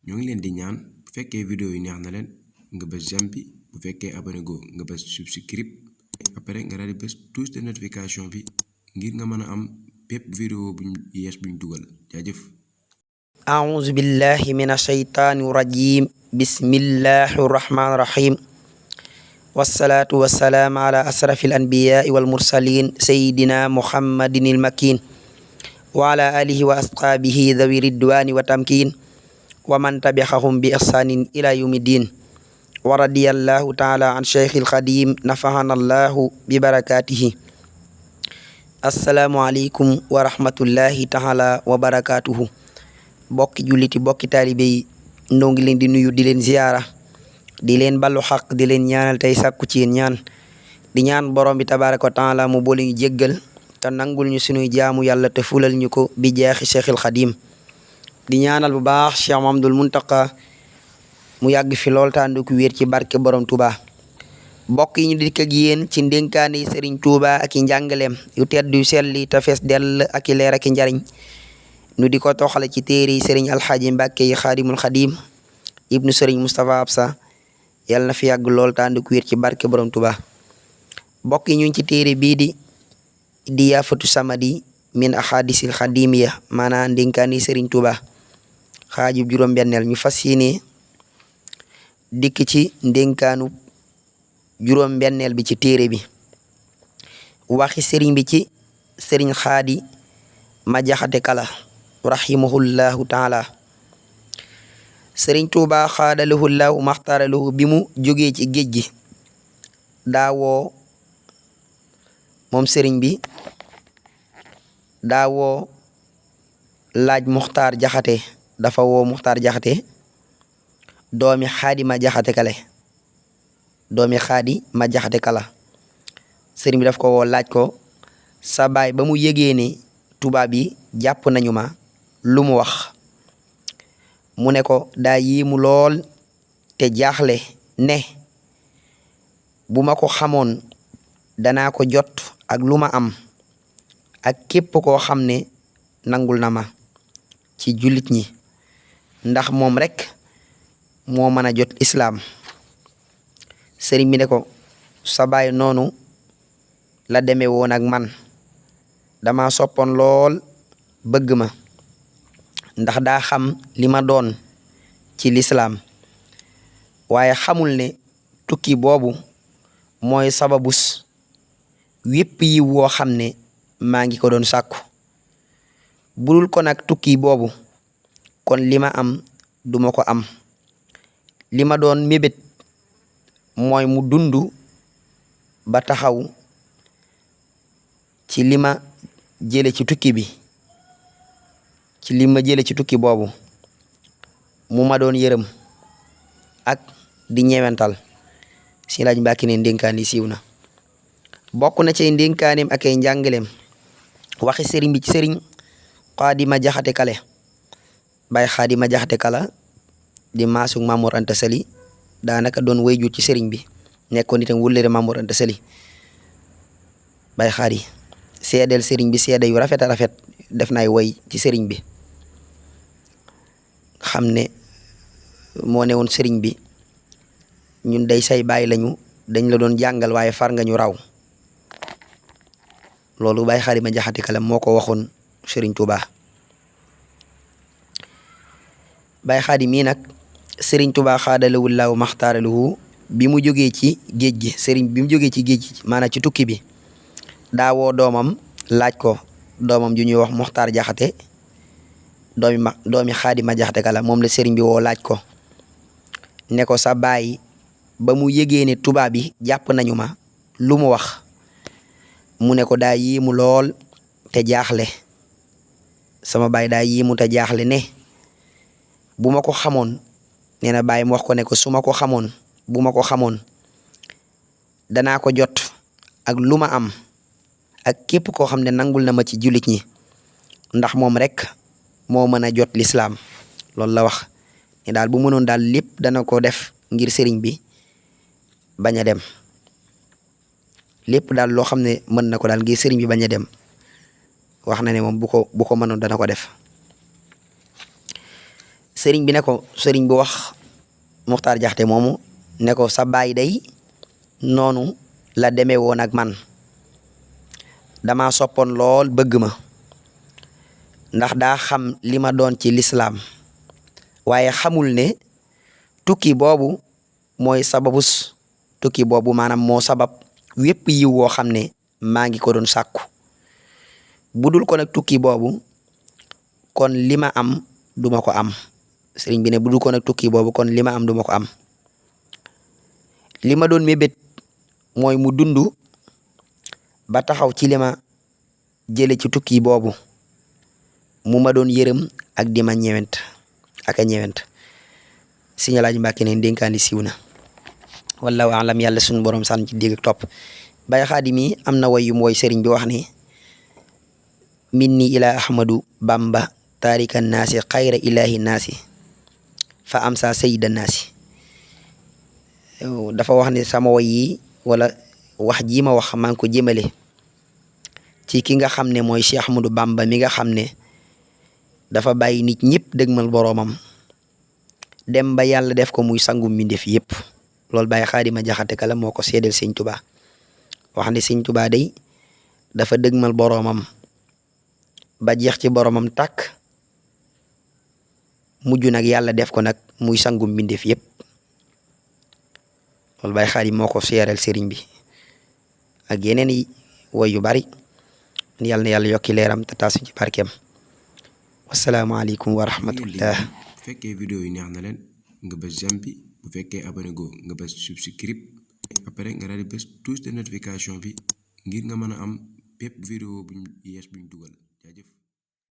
ñoo ngi leen di ñaan bu fekkee vidéo yi neex na leen nga bës j'aime bi bu fekkee abonné go nga bës subscribe après nga daal di bës touche de notification bi ngir nga mën a am bépp vidéo buñ yees buñ dugal jaajëf. أعوذ بالله من الشيطان الرجيم بسم الله الرحمن الرحيم والصلاة والسلام على أشرف الأنبياء والمرسلين سيدنا محمد المكين وعلى آله وأصحابه ذوي الرضوان والتمكين ومن تبعهم بإحسان إلى يوم الدين ورضي الله تعالى عن شيخ الخديم نفعنا الله ببركاته. السلام عليكم ورحمة الله تعالى وبركاته. bokki julliti bokki taalibe yi noo ngi leen di nuyu di leen ziyaara di leen ballu xaq di leen ñaanal tey sàkku ci yéen ñaan di ñaan borom bi tabaaraka wa taala mu boole ñu jéggal te nangul ñu sunuy jaamu yàlla te fulal ñu ko bi jeexi Cheikhul Xadim di ñaanal bu baax Cheikh Mamadul Muntaqa mu yàgg fi lool tàndu ko wér ci barke borom Touba. bokk yi ñu dikk ak yéen ci ndénkaane yi Serigne Touba ak i njàngaleem yu tedd yu selli te fees dell ak i leer ak i njariñ nu di ko toxale ci téere yi sëriñ alxaaji mbàkke yi xaadimul xadim ibnu sëriñ Moustapha Absa yàlla na fi yàgg lool tànd ku wér ci barke borom Tuba. bokk yi ñu ngi ci téere bii di yaafatu samadi min ahadisil xadimiya maanaam ndénkaani sëriñ Tuba xaajub juróom-benneel ñu fas yéene dikk ci ndénkaanu juróom-benneel bi ci téere bi waxi sëriñ bi ci sëriñ xaadi ma jaxate kala rahimahullahu taala. sëriñ Tuuba xaadalahullahu maxtaaralahu bi mu jógee ci géej gi daawoo moom sëriñ bi daawoo laaj muxtaar jaxate dafa woo muxtaar jaxate doomi xaadi ma jaxate kale doomi xaadi ma jaxate kala sëriñ bi daf ko woo laaj ko sa baay ba mu yégee ne tubaab yi jàpp nañu ma lu mu wax mu ne ko daa yéemu lool te jaaxle ne bu ma ko xamoon danaa ko jot ak lu ma am ak képp koo xam ne nangul na ma ci jullit ñi ndax moom rekk moo mën a jot islaam. sëriñ bi ne ko sa baay noonu la demee woon ak man dama soppoon lool bëgg ma ndax daa xam li ma doon ci lislaam waaye xamul ne tukki boobu mooy sababus wépp yi woo xam ne maa ngi ko doon sàkku budul ko nag tukki boobu kon li ma am duma ko am li ma doon mébét mooy mu dundu ba taxaw ci li ma jële ci tukki bi ci li ma jële ci tukki boobu mu ma doon yërëm ak di ñewental si laaj mbàkki ne ndénkaan yi siiw na bokk na ci ndénkaaneem ak ay njàngaleem waxi sëriñ bi ci sëriñ xaadima jaxate kale bay xaadima jaxate kala di maasug Mamour Anta Sali daanaka doon wayjur ci sëriñ bi nekkoon itam wullere Mamour Anta Sali bay xaadi seedeel sëriñ bi seede yu rafet a rafet def nay woy ci sëriñ bi xam ne moo ne woon sëriñ bi ñun day say baay lañu dañ la doon jàngal waaye far nga ñu raw loolu Baay Xaadima Jaxate Kala moo ko waxoon sëriñ Tuuba. Baay Xaadi mii nag sëriñ Tuuba xaadalawullaahu maxtaaralahu bi mu jógee ci géej gi sëriñ bi mu jógee ci géej gi maanaam ci tukki bi daawoo doomam laaj ko doomam ju ñuy wax muxtaar jaxate doomi xaadima jaxate kala moom la sëriñ bi woo laaj ko ne ko sa baay ba mu yégee ne tubaab yi jàpp nañu ma lu mu wax mu ne ko daa yéemu lool te jaaxle sama baay daa yéemu te jaaxle ne bu ma ko xamoon nee na baay mu wax ko ne ko su ma ko xamoon bu ma ko xamoon danaa ko jot ak lu ma am ak képp koo xam ne nangul na ma ci jullit ñi ndax moom rek moo mën a jot lislaam loolu la wax ne daal bu mënoon daal lépp dana ko def ngir sëriñ bi bañ a dem lépp daal loo xam ne mën na ko daal ngir sëriñ bi bañ a dem wax na ne moom bu ko mënoon dana ko def sëriñ bi ne ko sëriñ bi wax Muxtaar Jaxate moomu ne ko sa baay day noonu la demee woon ak man dama soppoon lool bëgg ma ndax daa xam li ma doon ci lislaam waaye xamul ne tukki boobu mooy sababus tukki boobu maanaam moo sabab wépp yiw woo xam ne maa ngi ko doon sàkku budul ko nag tukki boobu kon li ma am duma ko am sëriñ bi ne budul ko nag tukki boobu kon li ma am duma ko am li ma doon mébét mooy mu dund ba taxaw ci li ma jële ci tukki boobu mu ma doon yërëm ak di ma ñewent ak a ñewent Sëriñ Alaaji Mbàkke ne dénkaani siiw na wallahu alam yàlla suñu borom sànn ci dégg ak topp Baay Xaadim mi am na way yu mooy sëriñ bi wax ne minni ila ahmadu bamba taarika naasi xayra ilahi naasi fa am sa sayida naasi dafa wax ne sama way yi wala wax ji ma wax maa ngi ko jëmale ci ki nga xam ne mooy Cheikh Ahmadou Bamba mi nga xam ne dafa bàyyi nit ñëpp dëgmal boroomam dem ba yàlla def ko muy sangu mbindeef yëpp loolu Baay Xaadima Jaxate Kala moo ko seedeel Sëñ Tuubaa wax ne Sëñ Tuubaa day dafa dëgmal boroomam ba jeex ci boroomam tàkk mujj nag yàlla def ko nag muy sangu mbindeef yëpp loolu Baay Xaadim moo ko seereel sëriñ bi ak yeneen yi woy yu bari yàlla na yàlla yokki leeram te taasu ci barkeem wasalaamaaleykum wa rahmatullah. bu fekkee vidéo yi neex na leen nga bës j'aime bi bu fekkee abonné go nga bës subscribe après nga daal di bës touche de notification bi ngir nga mën a am bépp vidéo buñ yees buñ dugal jaajëf.